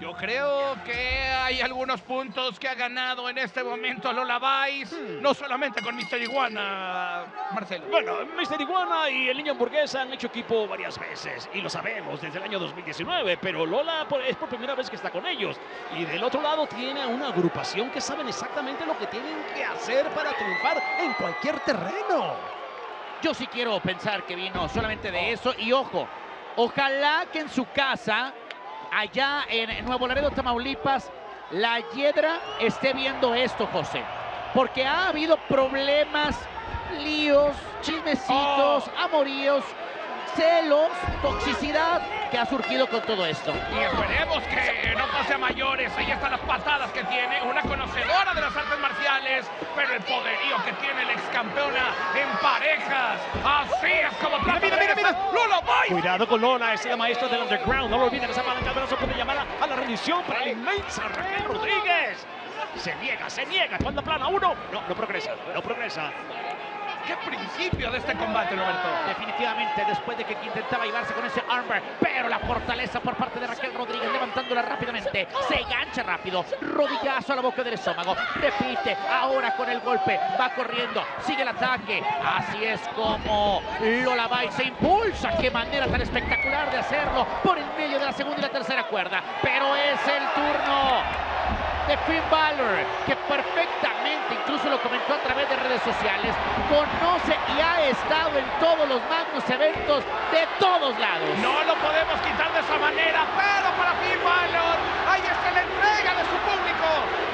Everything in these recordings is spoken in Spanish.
Yo creo que hay algunos puntos que ha ganado en este momento Lola Vice, no solamente con Mr. Iguana, Marcelo. Bueno, Mr. Iguana y el Niño Hamburguesa han hecho equipo varias veces y lo sabemos desde el año 2019, pero Lola es por primera vez que está con ellos. Y del otro lado tiene una agrupación que saben exactamente lo que tienen que hacer para triunfar en cualquier terreno. Yo sí quiero pensar que vino solamente de eso y ojo, ojalá que en su casa, allá en Nuevo Laredo, Tamaulipas, la Hiedra esté viendo esto, José. Porque ha habido problemas, líos, chismecitos, amoríos, celos, toxicidad que ha surgido con todo esto. Y esperemos que no pase a mayores. Ahí están las patadas que tiene, una conocedora de las artes marciales, pero el poderío que tiene la ex campeona en parejas. Así es como trata Mira. Lola Vice. Cuidado con Lola, es la maestra del underground. No lo olviden, esa palanca de brazo puede llamar a la rendición para la inmensa Raquel Rodríguez. Se niega, espalda plana, uno. No progresa. ¡Qué principio de este combate, Roberto! Definitivamente, después de que intentaba llevarse con ese armbar, pero la fortaleza por parte de Raquel Rodríguez, levantándola rápidamente, se engancha rápido, rodillazo a la boca del estómago, repite, ahora con el golpe, va corriendo, sigue el ataque, así es como Lola Vice se impulsa, qué manera tan espectacular de hacerlo, por el medio de la segunda y la tercera cuerda, pero es el turno de Finn Balor, que perfectamente, incluso lo comentó a través de redes sociales, conoce y ha estado en todos los magnos eventos de todos lados. No lo podemos quitar de esa manera, pero para Finn Balor, ahí está la entrega de su público.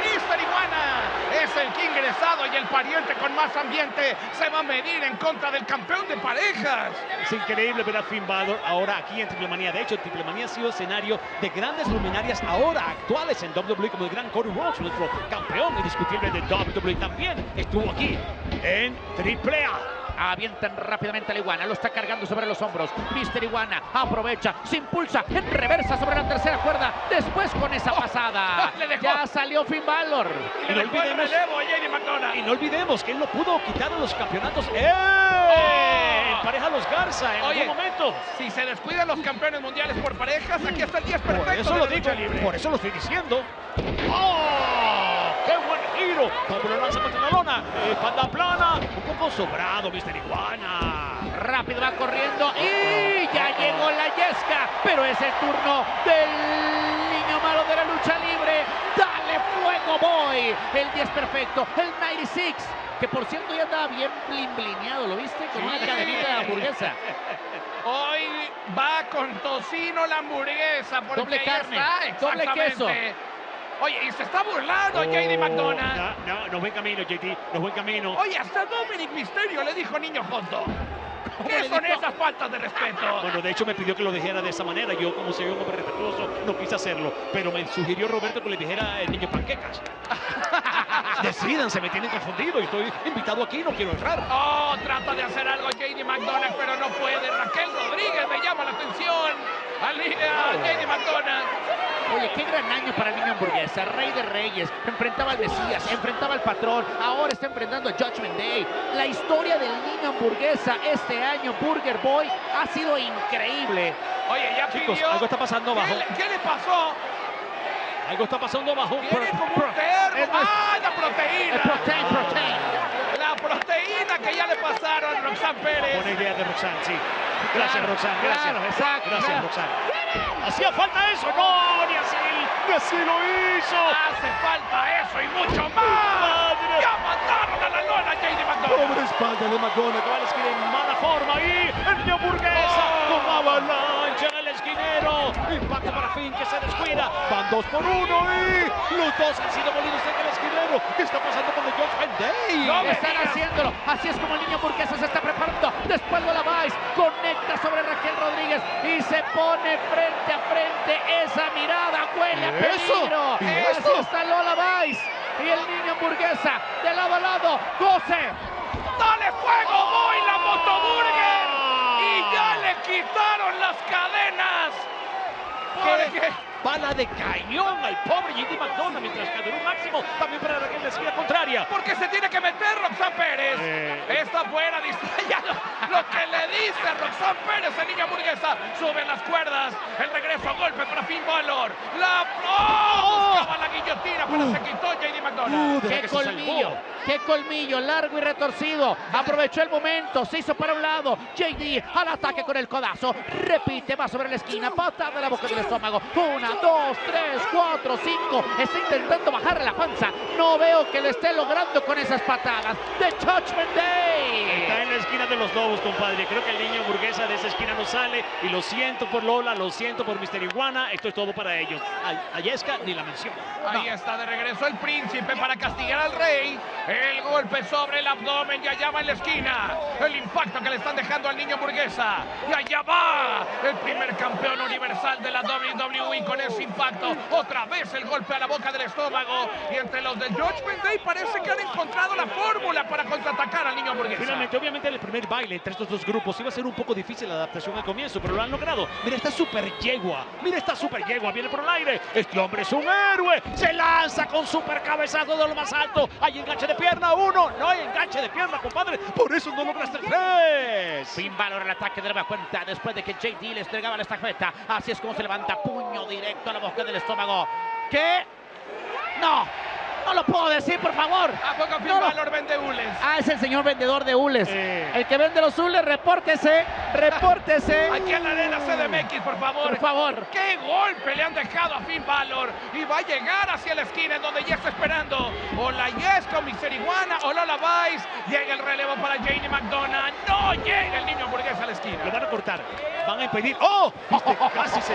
Mr. Iguana es el que ingresado y el pariente con más ambiente se va a medir en contra del campeón de parejas. Es increíble ver a Finn Balor ahora aquí en Triple Manía. De hecho, Triple Manía ha sido escenario de grandes luminarias ahora actuales en WWE, como el gran Cody Rhodes, nuestro campeón indiscutible de WWE. También estuvo aquí en Triple A. Avientan rápidamente a la Iguana, lo está cargando sobre los hombros. Mr. Iguana aprovecha, se impulsa en reversa sobre la tercera cuerda. Después con esa pasada, ya salió Finn Balor. Y no olvidemos, y no olvidemos que él no pudo quitar los campeonatos. Empareja a los Garza en algún momento. Si se descuidan los campeones mundiales por parejas, aquí está el 10 perfecto. Por eso lo digo, por eso lo estoy diciendo. ¡Oh! ¡Qué buen giro! Como lo lanza contra la lona. Espalda plana. Un poco sobrado, Mr. Iguana. Rápido va corriendo y ya llegó la Yesca. Pero es el turno del niño malo de la lucha libre. ¡Dale fuego, boy! El 10 perfecto, el 96. Que por cierto ya estaba bien blineado, ¿lo viste? Con una cadenita de hamburguesa. Hoy va con tocino la hamburguesa. Porque doble carne, está, doble queso. Oye, y se está burlando JD McDonald. No buen camino, JT, no buen camino. Oye, hasta Dominic Mysterio le dijo niño hot dog. ¿Qué son esas faltas de respeto? Bueno, de hecho me pidió que lo dijera de esa manera. Yo, como soy un hombre respetuoso, no quise hacerlo. Pero me sugirió Roberto que le dijera el niño panquecas. Decídanse, me tienen confundido y estoy invitado aquí, no quiero entrar. Oh, trata de hacer algo JD McDonald, pero no puede. Raquel Rodríguez me llama la atención. A JD McDonald. Oye, qué gran año para el niño hamburguesa, rey de reyes, enfrentaba al Mesías, enfrentaba al patrón, ahora está enfrentando a Judgment Day. La historia del niño hamburguesa este año, Burger Boy, ha sido increíble. Oye, ya chicos, pidió... algo está pasando abajo. ¿Qué le pasó? Algo está pasando abajo. Tiene como un termo. ¡Ah, la proteína! Protein. La proteína que ya le pasaron a Roxanne Pérez. Buena idea de Roxanne, sí. Gracias, Roxanne, gracias. Claro, exacto. Gracias, Roxanne. ¿Hacía falta eso? No, ni así lo hizo. Hace falta eso y mucho más. Madre. Ya mataron a la lona, JD McDonald. Pobre espalda de McDonald, que va a la esquina en mala forma. Y el niño hamburguesa con avalancha en el esquinero. Impacto para Finn, que se descuida. Van 2 por 1 y los dos han sido molidos en el esquinero. ¿Qué está pasando con el Judgment Day? No, están haciéndolo. Así es como el niño hamburguesa se está preparando. Después Lola Vice conecta sobre Raquel Rodríguez y se pone frente a frente. Esa mirada huele a peligro. Así está Lola Vice y el niño hamburguesa de lado a lado. José. ¡Dale fuego, boy, la motoburger! Y ya le quitaron las cadenas. Porque... Bala de cañón al pobre JD McDonald, mientras que duró un máximo también para Raquel la esquina contraria. Porque se tiene que meter Roxanne Pérez. Está fuera, distraído. Lo que le dice Roxanne Pérez, el niño hamburguesa. Sube las cuerdas. El regreso a golpe para Finn Balor. ¿Será ¡Qué que se colmillo! salvó? ¡Qué colmillo! Largo y retorcido. Aprovechó el momento. Se hizo para un lado. JD al ataque con el codazo. Repite. Va sobre la esquina. Patada a la boca del estómago. 1, 2, 3, 4, 5. Está intentando bajarle la panza. No veo que le esté logrando con esas patadas. The Judgment Day. Está en la esquina de los lobos, compadre. Creo que el niño hamburguesa de esa esquina no sale. Y lo siento por Lola, lo siento por Mr. Iguana. Esto es todo para ellos. A Yesca ni la mención. Ahí está de regreso el príncipe para castigar al rey. El golpe sobre el abdomen y allá va en la esquina. El impacto que le están dejando al niño hamburguesa. Y allá va el primer campeón universal de la WWE con ese impacto. Otra vez el golpe a la boca del estómago. Y entre los del Judgment Day parece que han encontrado la fórmula para contraatacar al niño hamburguesa. Finalmente, obviamente, el primer baile entre estos dos grupos iba a ser un poco difícil la adaptación al comienzo, pero lo han logrado. Mira esta super yegua. Mira esta super yegua. Viene por el aire. Este hombre es un héroe. Se lanza con super cabezazo de lo más alto. Hay enganche de pierna. 1. No hay enganche de pierna, compadre. Por eso no lograste el 3. Finn Balor el ataque de nueva cuenta después de que JD le entregaba la estafeta. Así es como se levanta, puño directo a la boca del estómago. ¿Qué? No, no lo puedo decir, por favor. ¿A poco Finn No, no. Balor vende hules? Ah, es el señor vendedor de hules. El que vende los hules, repórtese, repórtese. Aquí en la arena CDMX, por favor. Por favor. ¡Qué golpe le han dejado a Finn Balor! Y va a llegar hacia la esquina en donde ya está esperando. O la Yesca, o Mr. Iguana, o Lola Vice. Llega el relevo para JD McDonagh. No llega el niño hamburguesa a la esquina. Lo van a cortar. Van a impedir. ¡Oh! Viste, casi se...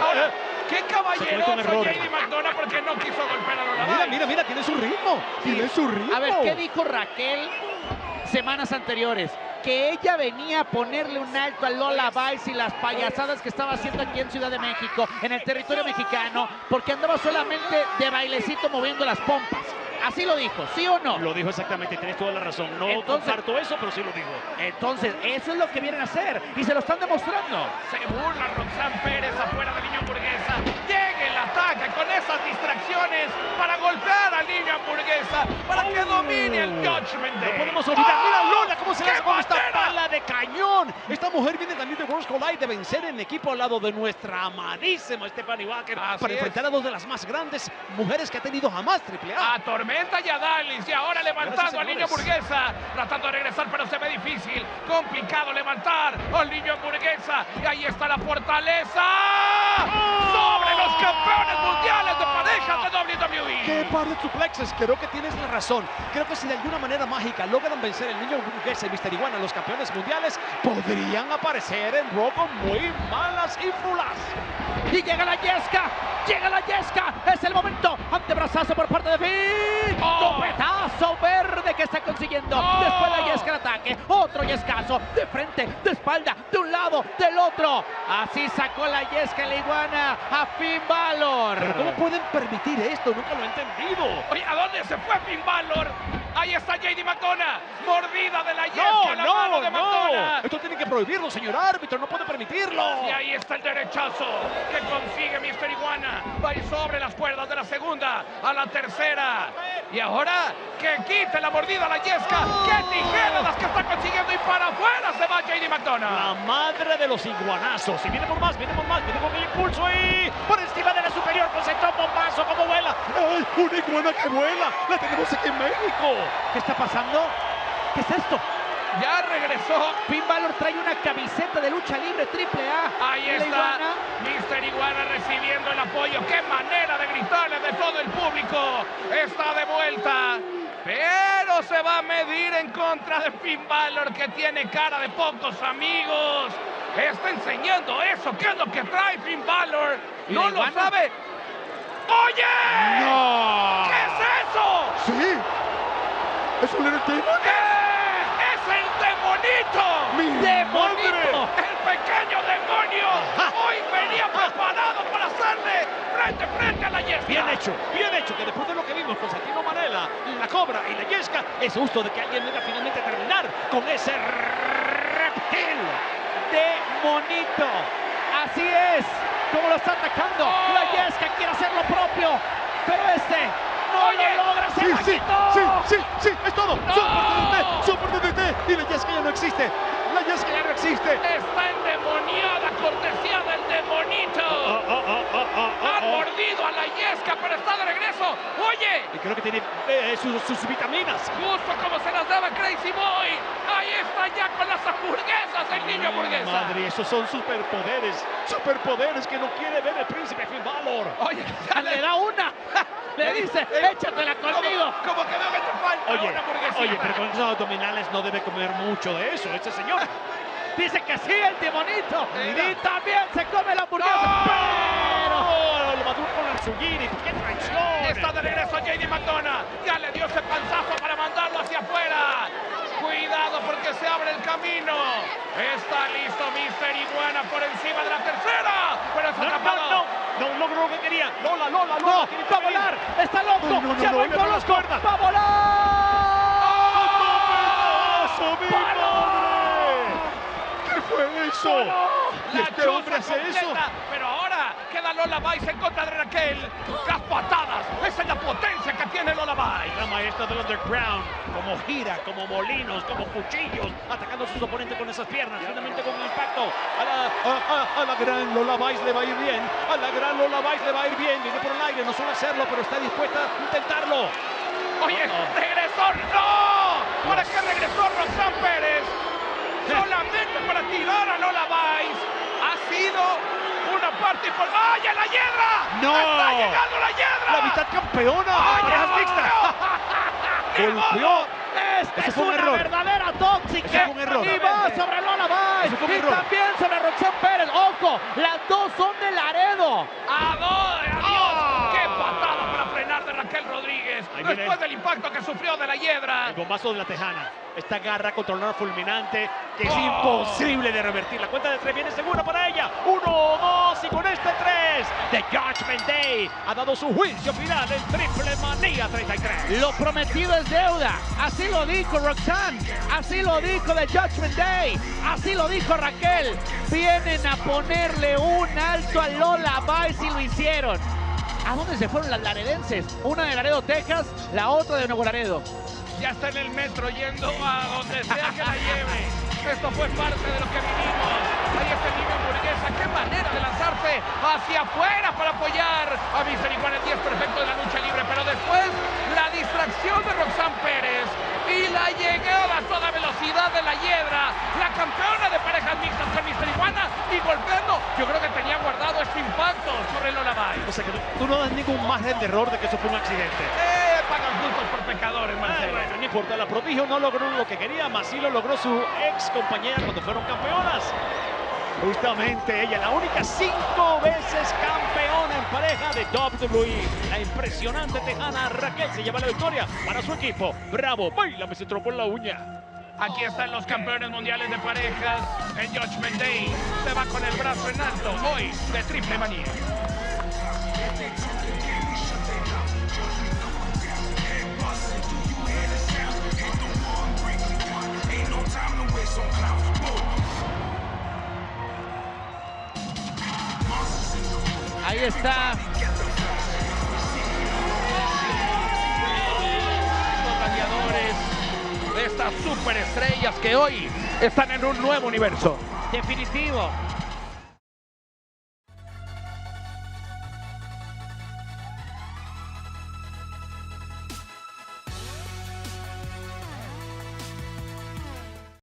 Ahora, qué caballeroso Se comete un error. JD McDonagh porque no quiso golpear a Lola Mira, Vice. mira, mira, tiene su ritmo. Tiene su ritmo. A ver, ¿qué dijo Raquel semanas anteriores? Que ella venía a ponerle un alto a Lola Vice y las payasadas que estaba haciendo aquí en Ciudad de México, en el territorio mexicano, porque andaba solamente de bailecito moviendo las pompas. Así lo dijo, ¿sí o no? Lo dijo exactamente, tienes toda la razón. No Entonces- comparto eso, pero sí lo dijo. Entonces, eso es lo que vienen a hacer y se lo están demostrando. Se burla Roxanne Pérez afuera del niño hamburguesa. Llega el ataque con esas distracciones para golpear al niño hamburguesa, para que domine el Judgment Day. No podemos olvidar. Mira Lola cómo se ¡Qué lanza con esta bandera! bala de cañón. Esta mujer viene también de Worlds Collide de vencer en equipo al lado de nuestra amadísima Stephanie Walker Así para es. enfrentar a dos de las más grandes mujeres que ha tenido jamás AAA. A Tormenta y a Dallis, y ahora levantando Gracias, al niño señores. hamburguesa, tratando de regresar, pero se ve difícil, complicado levantar al niño hamburguesa, y ahí está la fortaleza sobre los campeones mundiales de parejas de WWE. ¡Qué par de suplexes! Creo que tienes la razón. Creo que si de alguna manera mágica logran vencer el niño hamburguesa y Mr. Iguana, los campeones mundiales, podrían aparecer en Raw con muy malas ínfulas. Y llega la Yesca, es el momento, antebrazazo por parte de Finn, topetazo verde que está consiguiendo, después la Yesca el ataque, otro Yescazo, de frente, de espalda, de un lado, del otro, así sacó la Yesca la iguana a Finn Balor. ¿Pero cómo pueden permitir esto? Nunca lo he entendido. Oye, ¿a dónde se fue Finn Balor? Ahí está JD McDonagh, mordida de la Yesca No, en la mano de no, McDonagh. no. Esto tiene que prohibirlo, señor árbitro. No puede permitirlo. Y ahí está el derechazo que consigue Mr. Iguana. Va a ir sobre las cuerdas de la segunda a la tercera. Y ahora que quite la mordida a la Yesca. ¡Qué tijeras las que está consiguiendo! Y para afuera se va JD McDonagh. La madre de los iguanazos. Y viene por más, viene con el impulso ahí. Por encima de la superior, concentró un bombazo. ¿Cómo vuela? ¡Ay, una iguana que vuela! ¡La tenemos aquí en México! ¿Qué está pasando? ¿Qué es esto? Ya regresó. Finn Balor trae una camiseta de lucha libre AAA. Ahí La está iguana. Mr. Iguana recibiendo el apoyo. ¡Qué manera de gritarle de todo el público! Está de vuelta. Pero se va a medir en contra de Finn Balor, que tiene cara de pocos amigos. Está enseñando eso. ¿Qué es lo que trae Finn Balor? ¿Y No la lo iguana? sabe. ¡Oye! ¡No! ¿Qué es eso? ¡Sí! ¡Es un Little Demon! ¡Es el demonito! ¡Mi ¡Demonito! madre! ¡El pequeño demonio! Ajá. Hoy venía preparado para hacerle frente a la Yesca. Bien hecho, que después de lo que vimos con Santino Marella, la Cobra y la Yesca, es justo de que alguien venga finalmente a terminar con ese reptil. Demonito. Así es, como lo está atacando. La Yesca quiere hacer lo propio, pero no Oye. lo logra. ¡Se la quitó! Sí, es todo. Super DDT, y la Yesca ya no existe. La Yesca ya no existe. Está endemoniada, cortesía del demonito. Ha mordido a la Yesca, pero está de regreso. Oye, Y creo que tiene sus vitaminas. justo como se las daba Crazy Boy. Ahí está ya con las hamburguesas el niño hamburguesa. Madre, esos son superpoderes. Superpoderes que no quiere ver el príncipe Finn Balor. Oye, ya Le da una. Le dice, échatela conmigo. como que veo que te falta Oye, una hamburguesita. oye, pero con esos abdominales no debe comer mucho de eso, ese señor. Dice que sí, el timonito. Mira. Y también se come la hamburguesa. ¡Oh! Lo mató con el Sugiri. ¡Qué traición! Está de regreso JD McDonough. Ya le dio ese panzazo para mandarlo hacia afuera. Cuidado porque se abre el camino. Está listo Mister Iguana por encima de la tercera. Pero es atrapado. No logró lo que quería. Lola. No, va a volar. Está loco. No, Se va le abrió las cuerdas. Va a volar. ¡Oh, mi madre! ¿Qué fue eso? ¿Y La este hombre chuza hace eso? completa, pero ahora queda Lola Vice en contra de Raquel. Las patadas, esa es la potencia que tiene Lola Vice. La maestra del underground, como gira, como molinos, como cuchillos, atacando a sus oponentes con esas piernas, finalmente con un impacto. A la gran Lola Vice le va a ir bien. A la gran Lola Vice le va a ir bien. Viene por el aire, no suele hacerlo, pero está dispuesta a intentarlo. Oye, regresó, ¡no! ¿Para qué regresó Roxanne Pérez? Solamente para tirar a Lola Vice. Ha sido una parte importante. ¡Ay, a la hiedra! ¡No! ¡Está llegando la hiedra! La mitad campeona. ¡Ay, Parejas no! mixtas. ¡Ni Golpeó. modo! Esta Ese es fue un una error. verdadera tóxica. Ese fue un error. Y va sobre Lola Ese Vice. fue un Y error. también sobre Roxanne Pérez. Ojo, las dos son de Laredo. ¡Adiós! ¡Qué patada para frenar de Raquel Rodríguez! Ahí viene. Después del impacto que sufrió de la hiedra. El bombazo de la tejana. Esta garra controladora fulminante que es Oh. imposible de revertir. La cuenta de 3 viene segura para ella. 1, 2 y con este 3. The Judgment Day ha dado su juicio final en Triple Manía 33. Lo prometido es deuda. Así lo dijo Roxanne. Así lo dijo The Judgment Day. Así lo dijo Raquel. Vienen a ponerle un alto a Lola Vice y lo hicieron. ¿A dónde se fueron las laredenses? Una de Laredo, Texas, la otra de Nuevo Laredo. Ya está en el metro yendo a donde sea que la lleve. Esto fue parte de lo que vivimos. Ahí está el niño hamburguesa. Qué manera de lanzarse hacia afuera para apoyar a Mister Iguana, el 10 perfecto de la lucha libre. Pero después la distracción de Roxanne Pérez y la llegada a toda velocidad de la hiedra. La campeona de parejas mixtas con Mister Iguana y golpeando. Yo creo que tenía guardado este impacto sobre Lola Vice. O sea que tú no das ningún margen de error de que eso fue un accidente. Pagan justos por pecadores, Marcelo. Bueno, no importa, la prodigio no logró lo que quería, mas sí lo logró su ex compañera cuando fueron campeonas. Justamente ella, la única 5 veces campeona en pareja de WWE. La impresionante tejana Raquel se lleva la victoria para su equipo. ¡Bravo! ¡Baila! Me se tropó en la uña. Aquí están los campeones mundiales de parejas. El Judgment Day se va con el brazo en alto hoy de Triple Manía. Ahí está. Los gladiadores de estas superestrellas que hoy están en un nuevo universo. Definitivo.